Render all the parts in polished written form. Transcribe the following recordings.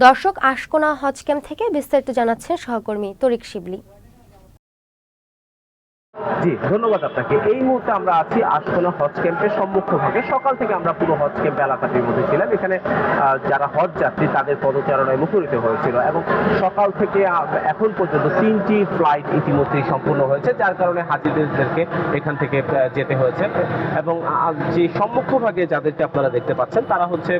দর্শক, আশকোনা হজ ক্যাম্প থেকে বিস্তারিত জানাচ্ছেন সহকর্মী তরিক শিবলি। জি, ধন্যবাদ আপনাকে। এই মুহূর্তে আমরা আছি আশকোনা হজ ক্যাম্পের সম্মুখভাগে। সকাল থেকে আমরা পুরো হজ ক্যাম্প এলাকাটির মধ্যে ছিলাম। এখানে যারা হজ যাত্রী তাদের পদচারণায় মুখরিত হয়েছিল এবং সকাল থেকে এখন পর্যন্ত 3টি ফ্লাইট ইতিমধ্যেই সম্পূর্ণ হয়েছে, যার কারণে হাজিদেরকে এখান থেকে যেতে হয়েছে। এবং যে সম্মুখভাগে যাদেরকে আপনারা দেখতে পাচ্ছেন তারা হচ্ছে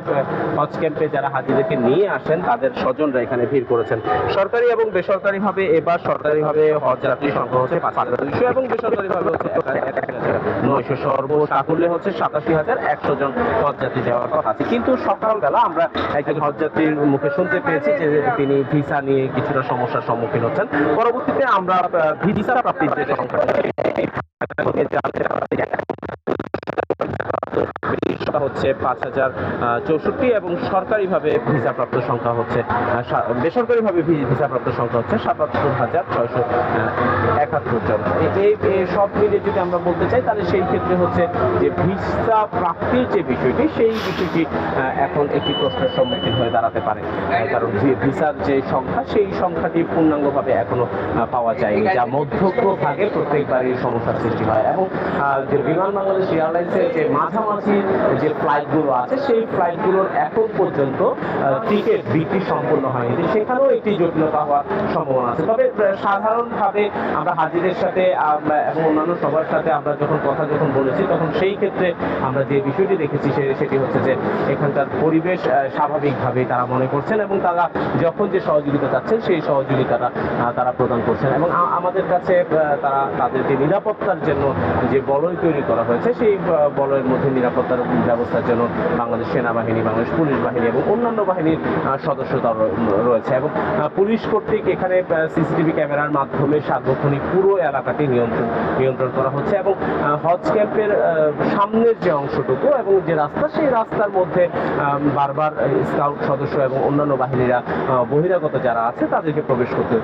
হজ ক্যাম্পে যারা হাজিদেরকে নিয়ে আসেন তাদের স্বজনরা এখানে ভিড় করেছেন। সরকারি এবং বেসরকারিভাবে এবার সরকারিভাবে হজ যাত্রী সংখ্যা হচ্ছে 5,200 এবং বেসরকারিভাবে হচ্ছে 1,900, সর্বসাকুল্যে হচ্ছে 87,100 জন হজযাত্রী যাওয়ার কথা আছে। কিন্তু সকালবেলা আমরা একজন হজযাত্রীর মুখে শুনতে পেয়েছি যে তিনি ভিসা নিয়ে কিছুটা সমস্যার সম্মুখীন হচ্ছেন। পরবর্তীতে আমরা ভিসা প্রাপ্তির যে সংখ্যা হচ্ছে 5,064 এবং সরকারিভাবে ভিসাপ্রাপ্ত সংখ্যা হচ্ছে, বেসরকারিভাবে ভিসাপ্রাপ্ত সংখ্যা হচ্ছে 77,671 জন। এই সব মিলে যদি আমরা বলতে চাই তাহলে সেই ক্ষেত্রে হচ্ছে যে ভিসা প্রাপ্তির যে বিষয়টি সেই বিষয়টি এখন একটি প্রশ্নের সম্মুখীন হয়ে দাঁড়াতে পারে, কারণ ভিসার যে সংখ্যা সেই সংখ্যাটি পূর্ণাঙ্গভাবে এখনো পাওয়া যায়নি, যা মধ্যভাগে প্রত্যেকবারই সমস্যার সৃষ্টি হয়। এবং যে বিমান বাংলাদেশ এয়ারলাইন্সের যে মাঝামাঝি যে ফ্লাইটগুলো আছে সেই ফ্লাইটগুলোর এখন পর্যন্ত টিকিট বিক্রি সম্পূর্ণ হয়নি, সেখানেও একটি জটিলতা হওয়ার সম্ভাবনা আছে। তবে সাধারণভাবে আমরা হাজিদের সাথে এবং অন্যান্য সবার সাথে আমরা যখন বলেছি তখন সেই ক্ষেত্রে আমরা যে বিষয়টি দেখেছি সেটি হচ্ছে যে এখানকার পরিবেশ স্বাভাবিকভাবেই তারা মনে করছেন এবং তারা যখন যে সহযোগিতা চাচ্ছেন সেই সহযোগিতাটা তারা প্রদান করছেন। এবং আমাদের কাছে তারা তাদের যে নিরাপত্তার জন্য যে বলয় তৈরি করা হয়েছে সেই বলয়ের মধ্যে নিরাপত্তার ব্যবস্থার জন্য বাংলাদেশ সেনাবাহিনী, বাংলাদেশ পুলিশ বাহিনী এবং অন্যান্য বাহিনীর সদস্যতা রয়েছে। এবং পুলিশ কর্তৃক এখানে সিসিটিভি ক্যামেরার মাধ্যমে সার্বক্ষণিক পুরো এলাকাটি নিয়ন্ত্রণ করা হচ্ছে। এবং হজ ক্যাম্পের সামনের যে অংশটুকু এবং যে রাস্তা সেই রাস্তার মধ্যে বারবার স্কাউট সদস্য এবং অন্যান্য বাহিনীরা বহিরাগত যারা আছে তাদেরকে প্রবেশ করতে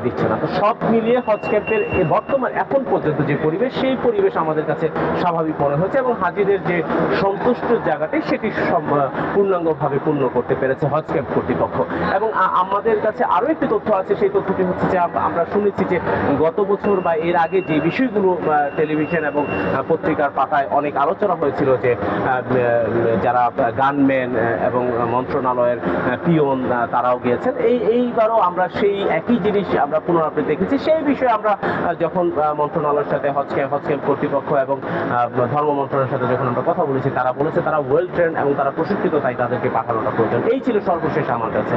দিচ্ছে না। তো সব মিলিয়ে হজ ক্যাম্পের বর্তমান এখন পর্যন্ত যে পরিবেশ সেই পরিবেশ আমাদের কাছে স্বাভাবিক মনে হচ্ছে এবং হাজিদের যে সন্তুষ্ট জায়গাটি সেটি পূর্ণাঙ্গভাবে পূর্ণ করতে পেরেছে হজ ক্যাম্প কর্তৃপক্ষ। এবং আমাদের কাছে আরো একটি তথ্য আছে, সেই তথ্যটি হচ্ছে যে আমরা শুনেছি যে গত বছর বা এর আগে যে বিষয়গুলো টেলিভিশন এবং পত্রিকার পাতায় অনেক আলোচনা হয়েছিল যে যারা গানম্যান এবং মন্ত্রণালয়ের পিয়ন তারাও গিয়েছেন, এইবারও আমরা সেই একই জিনিস আমরা পুনরাবৃত্তি দেখেছি। সেই বিষয়ে আমরা যখন মন্ত্রণালয়ের সাথে হজ ক্যাম্প কর্তৃপক্ষ এবং ধর্ম মন্ত্রণালয়ের সাথে যখন আমরা কথা বলেছি তারা বলেছে তারা ওয়েল ট্রেন্ড এবং তারা প্রশিক্ষিত, তাই তাদেরকে পাঠানোটা প্রয়োজন। এই ছিল সর্বশেষ আমার কাছে।